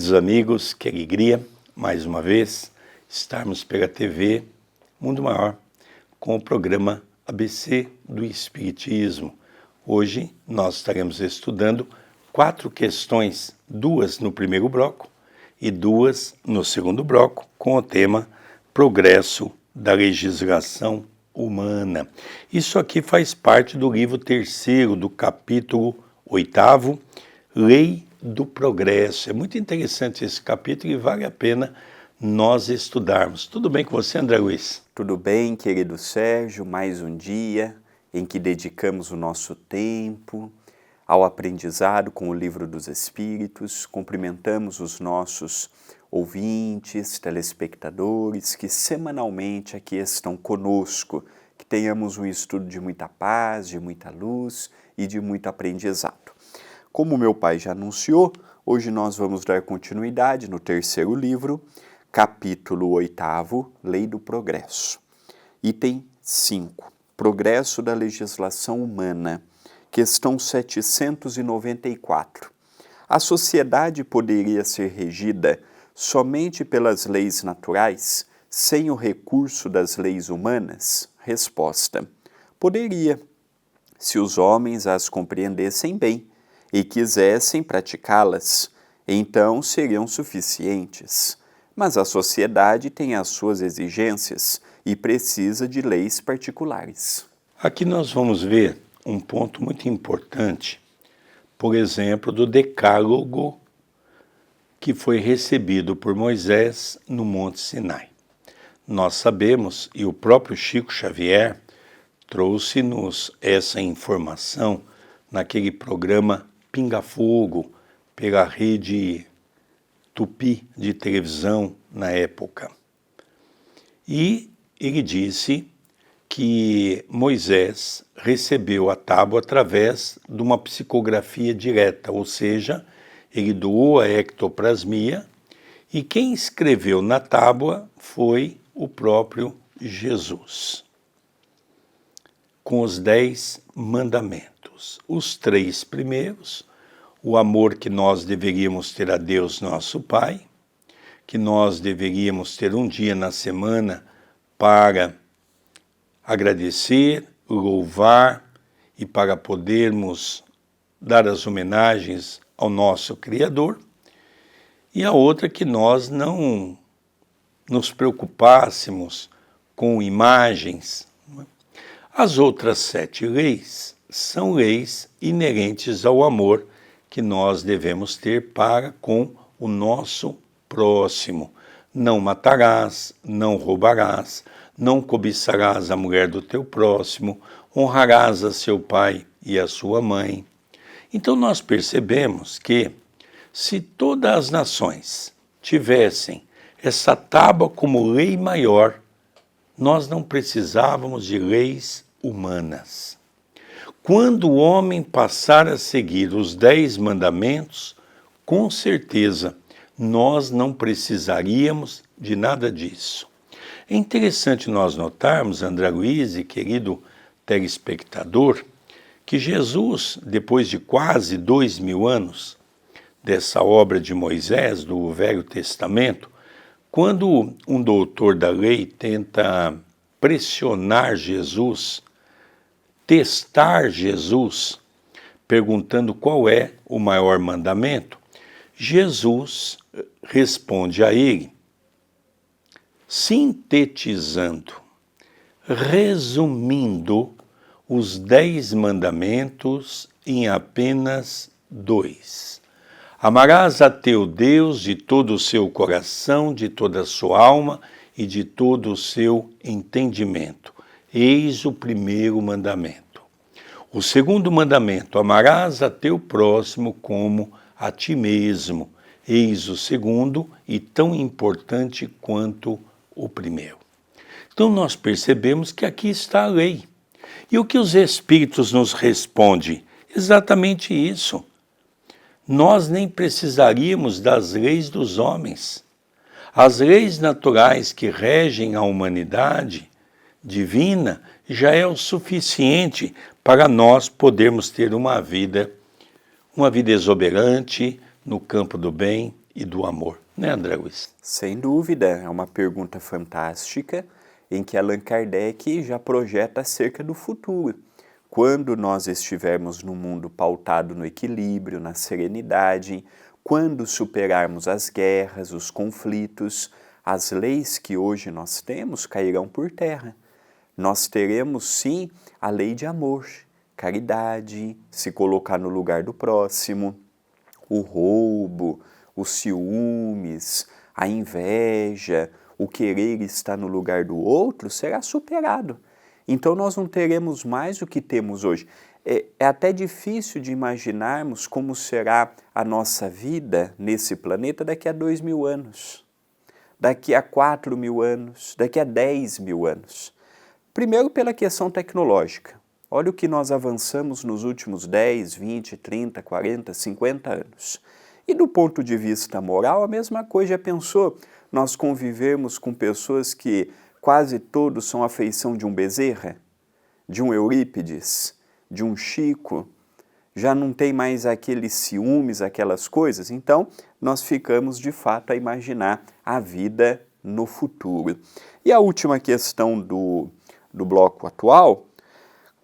Queridos amigos, que alegria, mais uma vez, estarmos pela TV Mundo Maior com o programa ABC do Espiritismo. Hoje nós estaremos estudando 4 questões, 2 no primeiro bloco e 2 no segundo bloco, com o tema Progresso da Legislação Humana. Isso aqui faz parte do livro 3º, do capítulo 8º, Lei do Progresso. É muito interessante esse capítulo e vale a pena nós estudarmos. Tudo bem com você, André Luiz? Tudo bem, querido Sérgio, mais um dia em que dedicamos o nosso tempo ao aprendizado com o Livro dos Espíritos. Cumprimentamos os nossos ouvintes, telespectadores que semanalmente aqui estão conosco, que tenhamos um estudo de muita paz, de muita luz e de muito aprendizado. Como meu pai já anunciou, hoje nós vamos dar continuidade no 3º livro, capítulo 8º, Lei do Progresso. Item 5, Progresso da Legislação Humana, questão 794. A sociedade poderia ser regida somente pelas leis naturais, sem o recurso das leis humanas? Resposta: poderia, se os homens as compreendessem bem e quisessem praticá-las, então seriam suficientes. Mas a sociedade tem as suas exigências e precisa de leis particulares. Aqui nós vamos ver um ponto muito importante, por exemplo, do Decálogo que foi recebido por Moisés no Monte Sinai. Nós sabemos, e o próprio Chico Xavier trouxe-nos essa informação naquele programa Pinga Fogo, pela rede Tupi de televisão na época. E ele disse que Moisés recebeu a tábua através de uma psicografia direta, ou seja, ele doou a ectoplasmia e quem escreveu na tábua foi o próprio Jesus, com os 10 mandamentos. Os 3 primeiros, o amor que nós deveríamos ter a Deus nosso Pai, que nós deveríamos ter um dia na semana para agradecer, louvar e para podermos dar as homenagens ao nosso Criador, e a outra que nós não nos preocupássemos com imagens. As outras 7 leis são leis inerentes ao amor que nós devemos ter para com o nosso próximo. Não matarás, não roubarás, não cobiçarás a mulher do teu próximo, honrarás a seu pai e a sua mãe. Então nós percebemos que se todas as nações tivessem essa tábua como lei maior, nós não precisávamos de leis humanas. Quando o homem passar a seguir os 10 mandamentos, com certeza nós não precisaríamos de nada disso. É interessante nós notarmos, André Luiz e querido telespectador, que Jesus, depois de quase 2000 anos dessa obra de Moisés, do Velho Testamento, quando um doutor da lei tenta pressionar Jesus, testar Jesus, perguntando qual é o maior mandamento, Jesus responde a ele, sintetizando, resumindo os 10 mandamentos em apenas 2. Amarás a teu Deus de todo o seu coração, de toda a sua alma e de todo o seu entendimento. Eis o primeiro mandamento. O segundo mandamento, amarás a teu próximo como a ti mesmo. Eis o segundo e tão importante quanto o primeiro. Então nós percebemos que aqui está a lei. E o que os Espíritos nos respondem? Exatamente isso. Nós nem precisaríamos das leis dos homens. As leis naturais que regem a humanidade divina já é o suficiente para nós podermos ter uma vida exuberante no campo do bem e do amor, né, André Luiz? Sem dúvida, é uma pergunta fantástica em que Allan Kardec já projeta acerca do futuro. Quando nós estivermos num mundo pautado no equilíbrio, na serenidade, quando superarmos as guerras, os conflitos, as leis que hoje nós temos cairão por terra. Nós teremos sim a lei de amor, caridade, se colocar no lugar do próximo, o roubo, os ciúmes, a inveja, o querer estar no lugar do outro será superado. Então nós não teremos mais o que temos hoje. É até difícil de imaginarmos como será a nossa vida nesse planeta daqui a 2000 anos, daqui a 4000 anos, daqui a 10.000 anos. Primeiro pela questão tecnológica. Olha o que nós avançamos nos últimos 10, 20, 30, 40, 50 anos. E do ponto de vista moral, a mesma coisa. Já pensou nós convivermos com pessoas que quase todos são a feição de um Bezerra, de um Eurípides, de um Chico? Já não tem mais aqueles ciúmes, aquelas coisas? Então, nós ficamos de fato a imaginar a vida no futuro. E a última questão do bloco atual,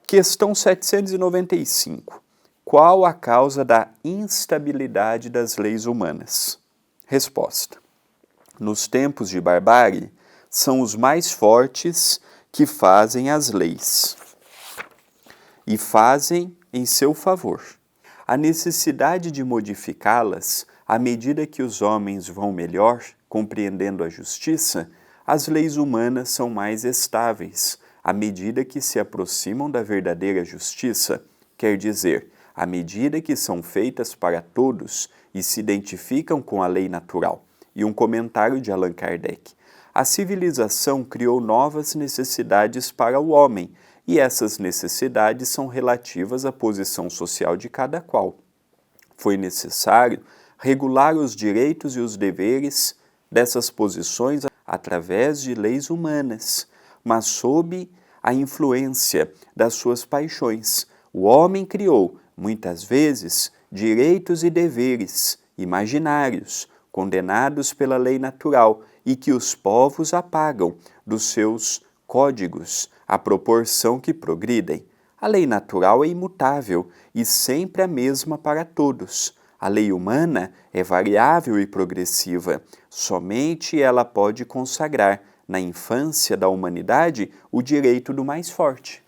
questão 795. Qual a causa da instabilidade das leis humanas? Resposta. Nos tempos de barbárie, são os mais fortes que fazem as leis e fazem em seu favor. A necessidade de modificá-las, à medida que os homens vão melhor, compreendendo a justiça, as leis humanas são mais estáveis, à medida que se aproximam da verdadeira justiça, quer dizer, à medida que são feitas para todos e se identificam com a lei natural. E um comentário de Allan Kardec. A civilização criou novas necessidades para o homem, e essas necessidades são relativas à posição social de cada qual. Foi necessário regular os direitos e os deveres dessas posições através de leis humanas, mas sob a influência das suas paixões. O homem criou, muitas vezes, direitos e deveres imaginários, condenados pela lei natural e que os povos apagam dos seus códigos à proporção que progridem. A lei natural é imutável e sempre a mesma para todos. A lei humana é variável e progressiva. Somente ela pode consagrar, na infância da humanidade, o direito do mais forte.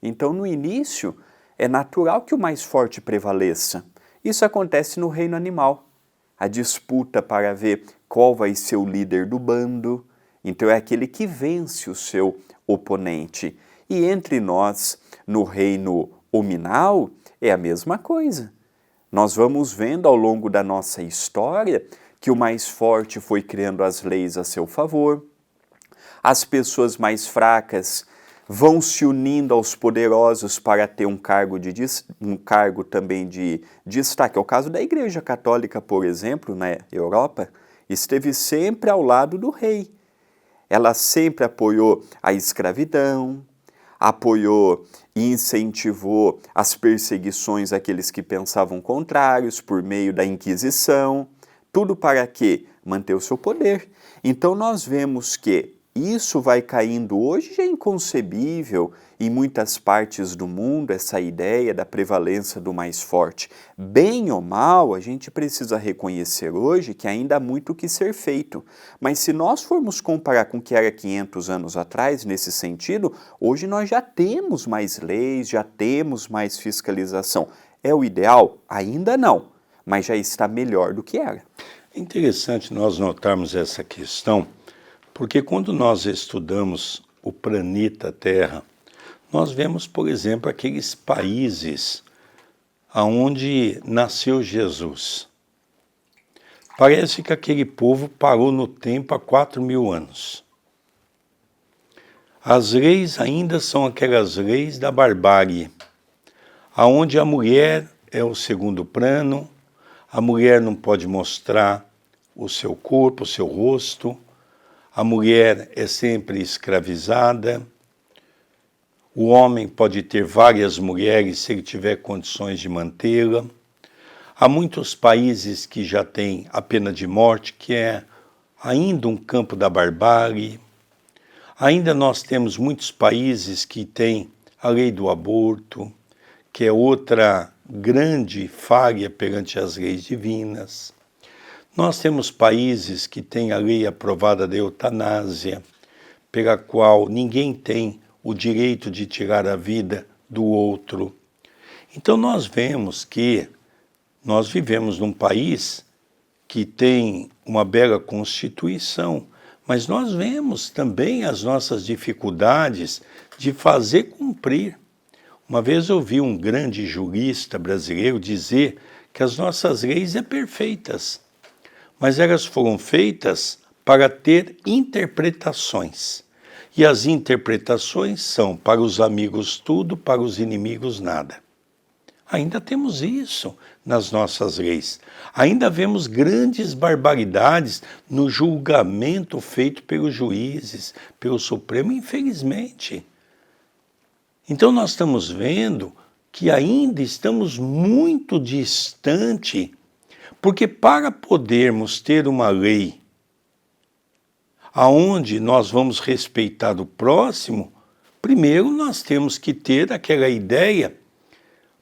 Então, no início, é natural que o mais forte prevaleça. Isso acontece no reino animal. A disputa para ver qual vai ser o líder do bando. Então, é aquele que vence o seu oponente. E entre nós, no reino hominal, é a mesma coisa. Nós vamos vendo ao longo da nossa história que o mais forte foi criando as leis a seu favor, as pessoas mais fracas vão se unindo aos poderosos para ter um cargo também de destaque. É o caso da Igreja Católica, por exemplo, na Europa, esteve sempre ao lado do rei. Ela sempre apoiou a escravidão, apoiou e incentivou as perseguições àqueles que pensavam contrários por meio da Inquisição. Tudo para quê? Manter o seu poder. Então nós vemos que isso vai caindo hoje, já é inconcebível em muitas partes do mundo, essa ideia da prevalência do mais forte. Bem ou mal, a gente precisa reconhecer hoje que ainda há muito o que ser feito. Mas se nós formos comparar com o que era 500 anos atrás, nesse sentido, hoje nós já temos mais leis, já temos mais fiscalização. É o ideal? Ainda não, mas já está melhor do que era. É interessante nós notarmos essa questão, porque quando nós estudamos o planeta Terra, nós vemos, por exemplo, aqueles países onde nasceu Jesus. Parece que aquele povo parou no tempo há 4.000 anos. As leis ainda são aquelas leis da barbárie, onde a mulher é o segundo plano, a mulher não pode mostrar o seu corpo, o seu rosto, a mulher é sempre escravizada, o homem pode ter várias mulheres se ele tiver condições de mantê-la. Há muitos países que já têm a pena de morte, que é ainda um campo da barbárie. Ainda nós temos muitos países que têm a lei do aborto, que é outra grande falha perante as leis divinas. Nós temos países que têm a lei aprovada da eutanásia, pela qual ninguém tem o direito de tirar a vida do outro. Então nós vemos que nós vivemos num país que tem uma bela Constituição, mas nós vemos também as nossas dificuldades de fazer cumprir. Uma vez eu vi um grande jurista brasileiro dizer que as nossas leis são perfeitas, mas elas foram feitas para ter interpretações. E as interpretações são para os amigos tudo, para os inimigos nada. Ainda temos isso nas nossas leis. Ainda vemos grandes barbaridades no julgamento feito pelos juízes, pelo Supremo, infelizmente. Então nós estamos vendo que ainda estamos muito distante, porque para podermos ter uma lei aonde nós vamos respeitar o próximo, primeiro nós temos que ter aquela ideia,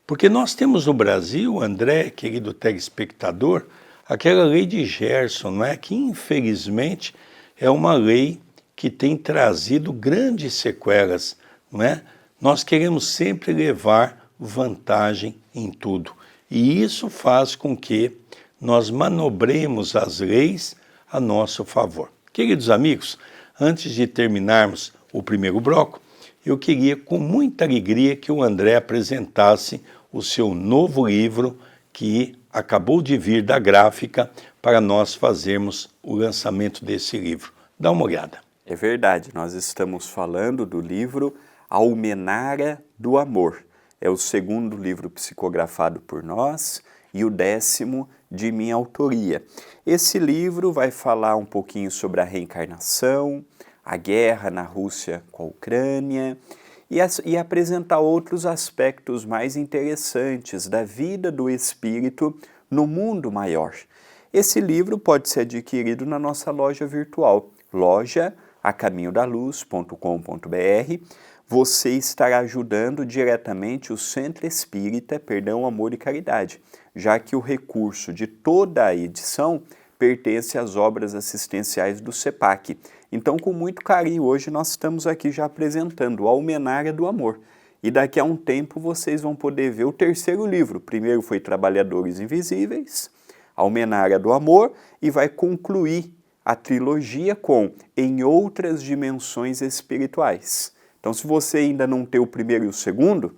porque nós temos no Brasil, André, querido telespectador, aquela lei de Gerson, não é? Que infelizmente é uma lei que tem trazido grandes sequelas, não é? Nós queremos sempre levar vantagem em tudo, e isso faz com que nós manobremos as leis a nosso favor. Queridos amigos, antes de terminarmos o primeiro bloco, eu queria com muita alegria que o André apresentasse o seu novo livro que acabou de vir da gráfica para nós fazermos o lançamento desse livro. Dá uma olhada. É verdade, nós estamos falando do livro Almenara do Amor. É o segundo livro psicografado por nós e o 10º de minha autoria. Esse livro vai falar um pouquinho sobre a reencarnação, a guerra na Rússia com a Ucrânia e apresentar outros aspectos mais interessantes da vida do espírito no mundo maior. Esse livro pode ser adquirido na nossa loja virtual, loja@caminhodaluz.com.br. Você estará ajudando diretamente o Centro Espírita Perdão, Amor e Caridade, já que o recurso de toda a edição pertence às obras assistenciais do CEPAC. Então, com muito carinho, hoje nós estamos aqui já apresentando a Almenara do Amor. E daqui a um tempo vocês vão poder ver o terceiro livro. O primeiro foi Trabalhadores Invisíveis, Almenara do Amor, e vai concluir a trilogia com Em Outras Dimensões Espirituais. Então, se você ainda não tem o primeiro e o segundo,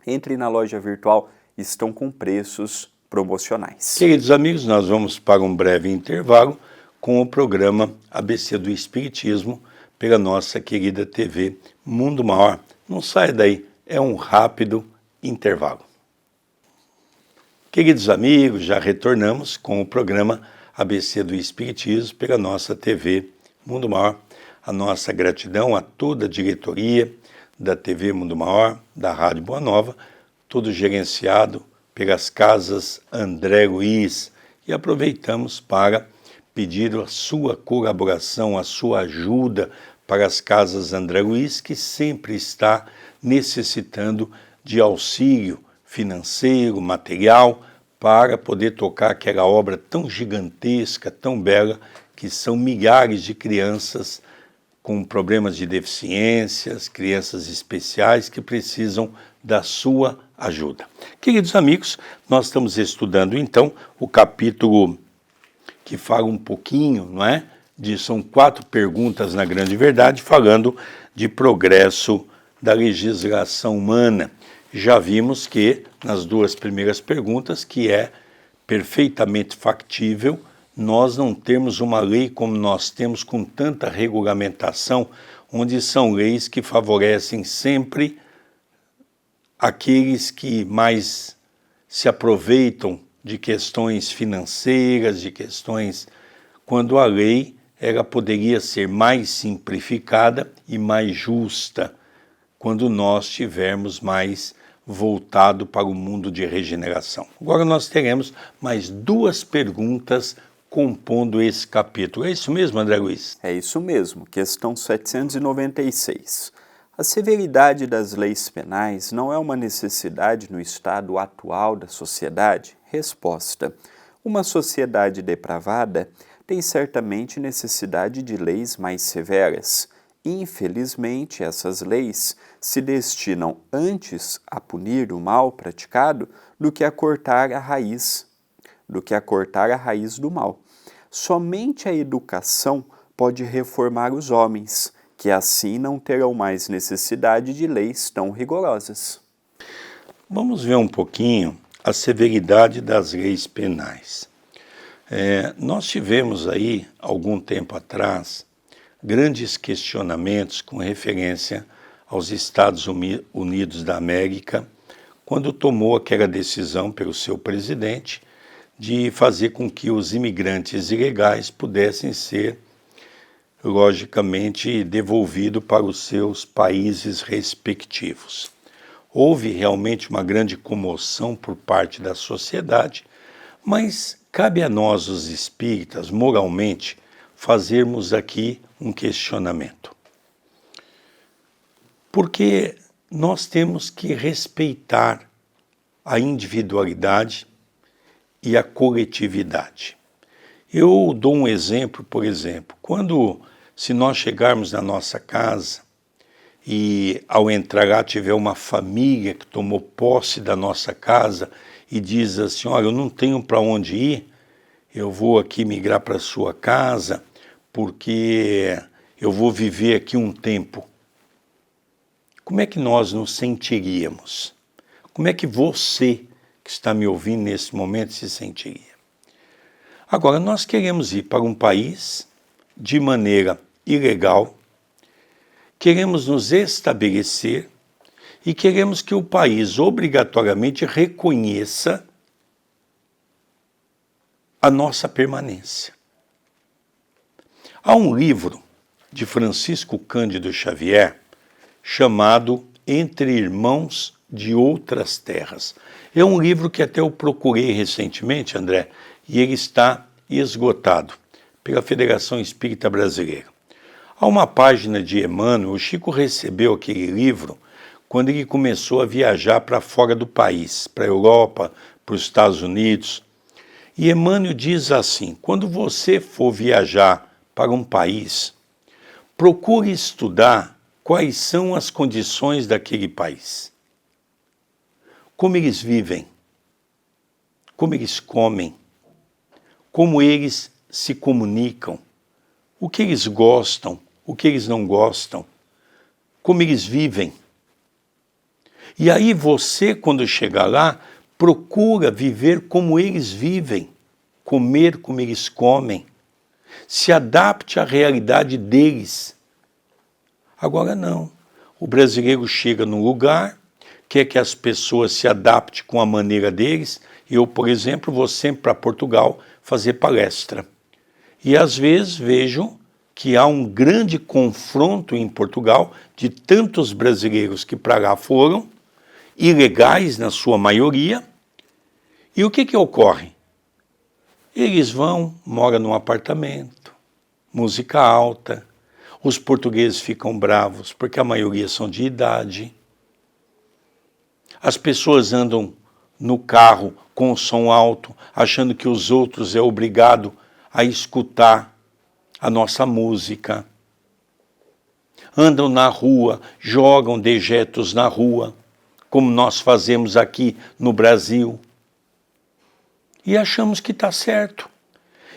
entre na loja virtual, estão com preços promocionais. Queridos amigos, nós vamos para um breve intervalo com o programa ABC do Espiritismo pela nossa querida TV Mundo Maior. Não saia daí, é um rápido intervalo. Queridos amigos, já retornamos com o programa ABC do Espiritismo pela nossa TV Mundo Maior. A nossa gratidão a toda a diretoria da TV Mundo Maior, da Rádio Boa Nova, tudo gerenciado pelas casas André Luiz. E aproveitamos para pedir a sua colaboração, a sua ajuda para as casas André Luiz, que sempre está necessitando de auxílio financeiro, material, para poder tocar aquela obra tão gigantesca, tão bela, que são milhares de crianças com problemas de deficiências, crianças especiais que precisam da sua ajuda. Queridos amigos, nós estamos estudando então o capítulo que fala um pouquinho, não é? São 4 perguntas na grande verdade, falando de progresso da legislação humana. Já vimos que nas 2 primeiras perguntas que é perfeitamente factível nós não temos uma lei como nós temos com tanta regulamentação, onde são leis que favorecem sempre aqueles que mais se aproveitam de questões financeiras, de questões, quando a lei ela poderia ser mais simplificada e mais justa, quando nós tivermos mais voltado para o mundo de regeneração. Agora nós teremos mais 2 perguntas compondo esse capítulo. É isso mesmo, André Luiz? É isso mesmo, questão 796. A severidade das leis penais não é uma necessidade no estado atual da sociedade? Resposta: uma sociedade depravada tem certamente necessidade de leis mais severas. Infelizmente, essas leis se destinam antes a punir o mal praticado do que a cortar a raiz do mal. Somente a educação pode reformar os homens, que assim não terão mais necessidade de leis tão rigorosas. Vamos ver um pouquinho a severidade das leis penais. Nós tivemos aí, algum tempo atrás, grandes questionamentos com referência aos Estados Unidos da América, quando tomou aquela decisão pelo seu presidente de fazer com que os imigrantes ilegais pudessem ser, logicamente, devolvidos para os seus países respectivos. Houve realmente uma grande comoção por parte da sociedade, mas cabe a nós, os espíritas, moralmente, fazermos aqui um questionamento. Porque nós temos que respeitar a individualidade e a coletividade. Eu dou um exemplo, por exemplo, se nós chegarmos na nossa casa e ao entrar lá tiver uma família que tomou posse da nossa casa e diz assim, olha, eu não tenho para onde ir, eu vou aqui migrar para a sua casa porque eu vou viver aqui um tempo. Como é que nós nos sentiríamos? Como é que você, que está me ouvindo nesse momento, se sentiria? Agora, nós queremos ir para um país de maneira ilegal, queremos nos estabelecer e queremos que o país obrigatoriamente reconheça a nossa permanência. Há um livro de Francisco Cândido Xavier chamado Entre Irmãos de Outras Terras. É um livro que até eu procurei recentemente, André, e ele está esgotado pela Federação Espírita Brasileira. Há uma página de Emmanuel, o Chico recebeu aquele livro quando ele começou a viajar para fora do país, para a Europa, para os Estados Unidos. E Emmanuel diz assim, quando você for viajar para um país, procure estudar quais são as condições daquele país. Como eles vivem, como eles comem, como eles se comunicam, o que eles gostam, o que eles não gostam, como eles vivem. E aí você, quando chegar lá, procura viver como eles vivem, comer como eles comem, se adapte à realidade deles. Agora não, o brasileiro chega num lugar, quer que as pessoas se adaptem com a maneira deles. Eu, por exemplo, vou sempre para Portugal fazer palestra. E às vezes vejo que há um grande confronto em Portugal de tantos brasileiros que para lá foram, ilegais na sua maioria. E o que ocorre? Eles vão, moram num apartamento, música alta, os portugueses ficam bravos porque a maioria são de idade. As pessoas andam no carro com o som alto, achando que os outros é obrigado a escutar a nossa música. Andam na rua, jogam dejetos na rua, como nós fazemos aqui no Brasil. E achamos que está certo.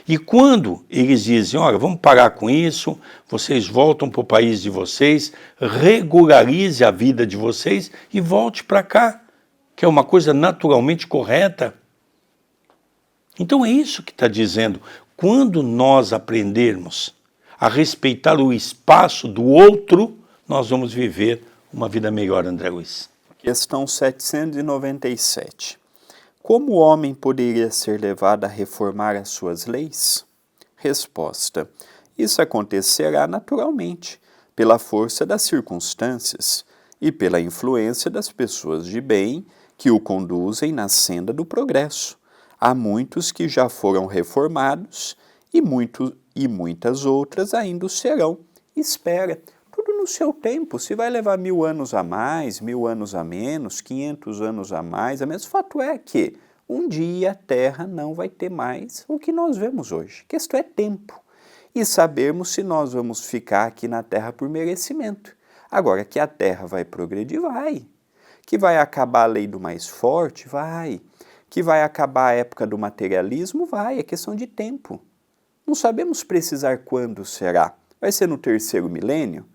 E quando eles dizem, olha, vamos parar com isso, vocês voltam para o país de vocês, regularize a vida de vocês e volte para cá, que é uma coisa naturalmente correta. Então é isso que está dizendo. Quando nós aprendermos a respeitar o espaço do outro, nós vamos viver uma vida melhor, André Luiz. Questão 797. Como o homem poderia ser levado a reformar as suas leis? Resposta: isso acontecerá naturalmente, pela força das circunstâncias. e pela influência das pessoas de bem que o conduzem na senda do progresso. Há muitos que já foram reformados e muitas outras ainda o serão. Espera, tudo no seu tempo. Se vai levar 1000 anos a mais, 1000 anos a menos, 500 anos a mais, o fato é que um dia a Terra não vai ter mais o que nós vemos hoje. A questão é tempo e sabermos se nós vamos ficar aqui na Terra por merecimento. Agora, que a Terra vai progredir, vai. Que vai acabar a lei do mais forte, vai. Que vai acabar a época do materialismo, vai. É questão de tempo. Não sabemos precisar quando será. Vai ser no 3º milênio?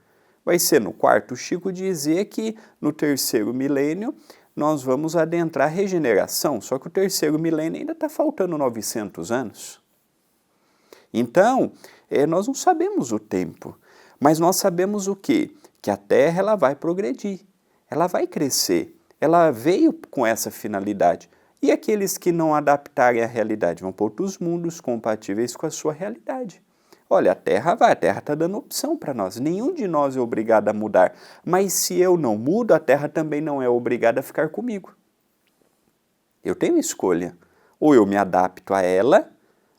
Vai ser no 4º? O Chico dizia que no 3º milênio nós vamos adentrar a regeneração, só que o 3º milênio ainda está faltando 900 anos. Então, nós não sabemos o tempo, mas nós sabemos o quê? Que a Terra ela vai progredir, ela vai crescer, ela veio com essa finalidade. E aqueles que não adaptarem à realidade vão para outros mundos compatíveis com a sua realidade. Olha, a Terra está dando opção para nós, nenhum de nós é obrigado a mudar, mas se eu não mudo, a Terra também não é obrigada a ficar comigo. Eu tenho escolha, ou eu me adapto a ela,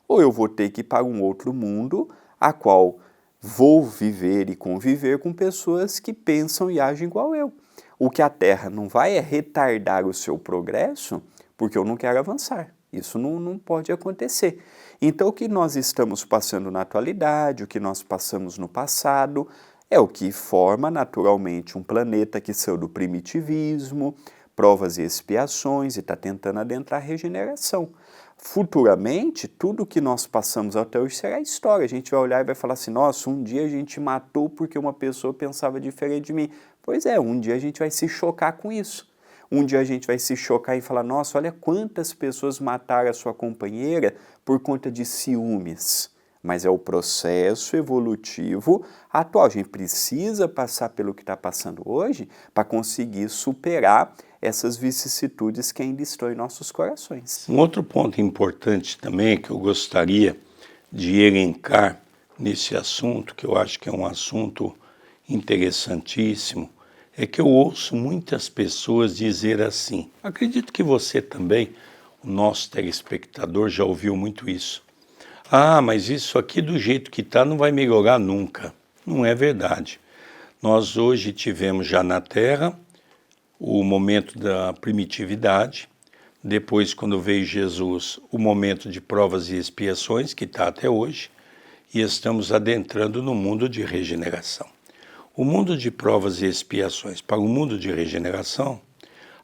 ou eu vou ter que ir para um outro mundo, a qual vou viver e conviver com pessoas que pensam e agem igual eu. O que a Terra não vai é retardar o seu progresso, porque eu não quero avançar. Isso não pode acontecer. Então, o que nós estamos passando na atualidade, o que nós passamos no passado, é o que forma naturalmente um planeta que saiu do primitivismo, provas e expiações, e está tentando adentrar a regeneração. Futuramente, tudo o que nós passamos até hoje será história. A gente vai olhar e vai falar assim, nossa, um dia a gente matou porque uma pessoa pensava diferente de mim. Pois é, um dia a gente vai se chocar com isso. Um dia a gente vai se chocar e falar, nossa, olha quantas pessoas mataram a sua companheira por conta de ciúmes. Mas é o processo evolutivo atual. A gente precisa passar pelo que está passando hoje para conseguir superar essas vicissitudes que ainda estão em nossos corações. Um outro ponto importante também que eu gostaria de elencar nesse assunto, que eu acho que é um assunto interessantíssimo, é que eu ouço muitas pessoas dizer assim, acredito que você também, o nosso telespectador, já ouviu muito isso. Ah, mas isso aqui do jeito que está não vai melhorar nunca. Não é verdade. Nós hoje tivemos já na Terra o momento da primitividade, depois quando veio Jesus, o momento de provas e expiações, que está até hoje, e estamos adentrando no mundo de regeneração. O mundo de provas e expiações para o mundo de regeneração,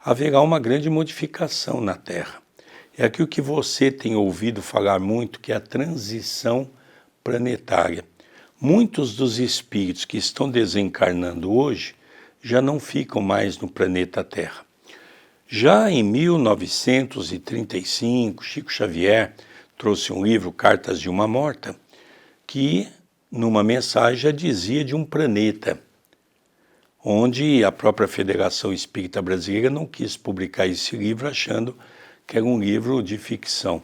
haverá uma grande modificação na Terra. É aquilo que você tem ouvido falar muito, que é a transição planetária. Muitos dos espíritos que estão desencarnando hoje já não ficam mais no planeta Terra. Já em 1935, Chico Xavier trouxe um livro, Cartas de uma Morta, que numa mensagem já dizia de um planeta, onde a própria Federação Espírita Brasileira não quis publicar esse livro, achando que era um livro de ficção.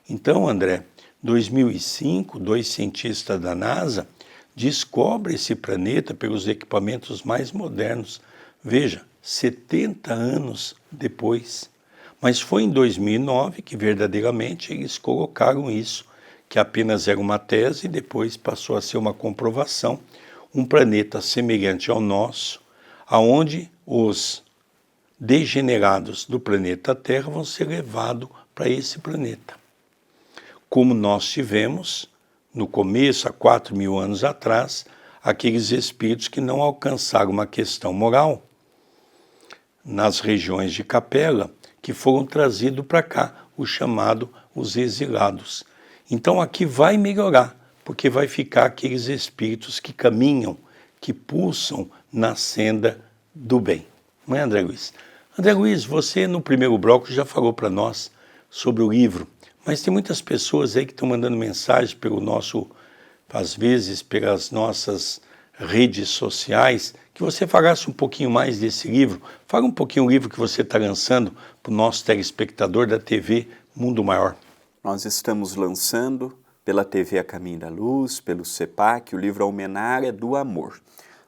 Então, André, em 2005, 2 cientistas da NASA descobrem esse planeta pelos equipamentos mais modernos. Veja, 70 anos depois. Mas foi em 2009 que verdadeiramente eles colocaram isso, que apenas era uma tese e depois passou a ser uma comprovação, um planeta semelhante ao nosso, aonde os degenerados do planeta Terra vão ser levados para esse planeta. Como nós tivemos, no começo, há 4.000 anos atrás, aqueles espíritos que não alcançaram uma questão moral nas regiões de Capela, que foram trazidos para cá, o chamado os exilados. Então aqui vai melhorar, porque vai ficar aqueles espíritos que caminham, que pulsam na senda do bem. Não é, André Luiz? André Luiz, você no primeiro bloco já falou para nós sobre o livro, mas tem muitas pessoas aí que estão mandando mensagens pelo nosso, às vezes pelas nossas redes sociais, que você falasse um pouquinho mais desse livro. Fala um pouquinho o livro que você está lançando para o nosso telespectador da TV Mundo Maior. Nós estamos lançando pela TV A Caminho da Luz, pelo CEPAC, o livro A Almenária do Amor.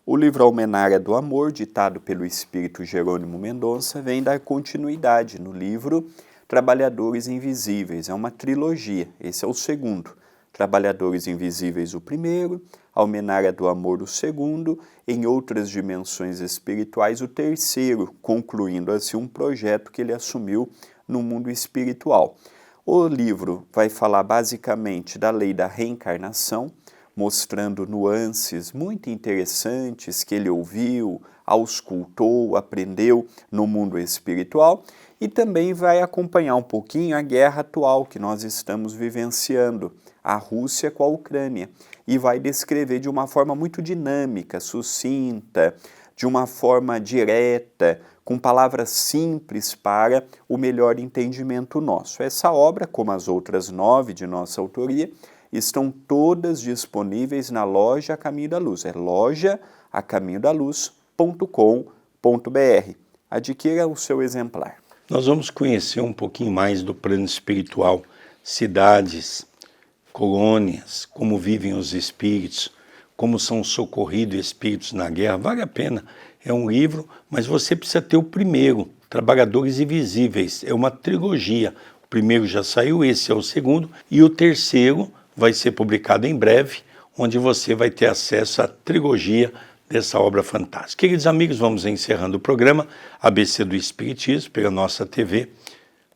O livro Almenária do Amor, ditado pelo espírito Jerônimo Mendonça, vem dar continuidade no livro Trabalhadores Invisíveis. É uma trilogia, esse é o segundo. Trabalhadores Invisíveis o primeiro, Almenária do Amor o segundo, Em Outras Dimensões Espirituais o terceiro, concluindo assim um projeto que ele assumiu no mundo espiritual. O livro vai falar basicamente da lei da reencarnação, mostrando nuances muito interessantes que ele ouviu, auscultou, aprendeu no mundo espiritual, e também vai acompanhar um pouquinho a guerra atual que nós estamos vivenciando, a Rússia com a Ucrânia, e vai descrever de uma forma muito dinâmica, sucinta, de uma forma direta, com palavras simples para o melhor entendimento nosso. Essa obra, como as outras 9 de nossa autoria, estão todas disponíveis na loja A Caminho da Luz. É loja-acaminhodaluz.com.br. Adquira o seu exemplar. Nós vamos conhecer um pouquinho mais do plano espiritual, cidades, colônias, como vivem os espíritos, como são socorridos espíritos na guerra. Vale a pena. É um livro, mas você precisa ter o primeiro, Trabalhadores Invisíveis. É uma trilogia. O primeiro já saiu, esse é o segundo, e o terceiro vai ser publicado em breve, onde você vai ter acesso à trilogia dessa obra fantástica. Queridos amigos, vamos encerrando o programa ABC do Espiritismo pela nossa TV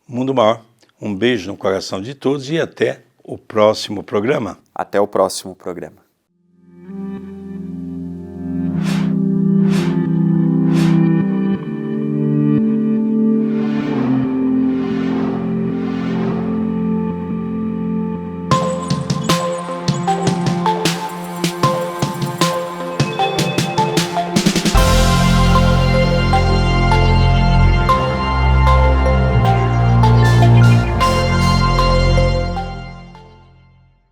Mundo Maior. Um beijo no coração de todos e até o próximo programa. Até o próximo programa.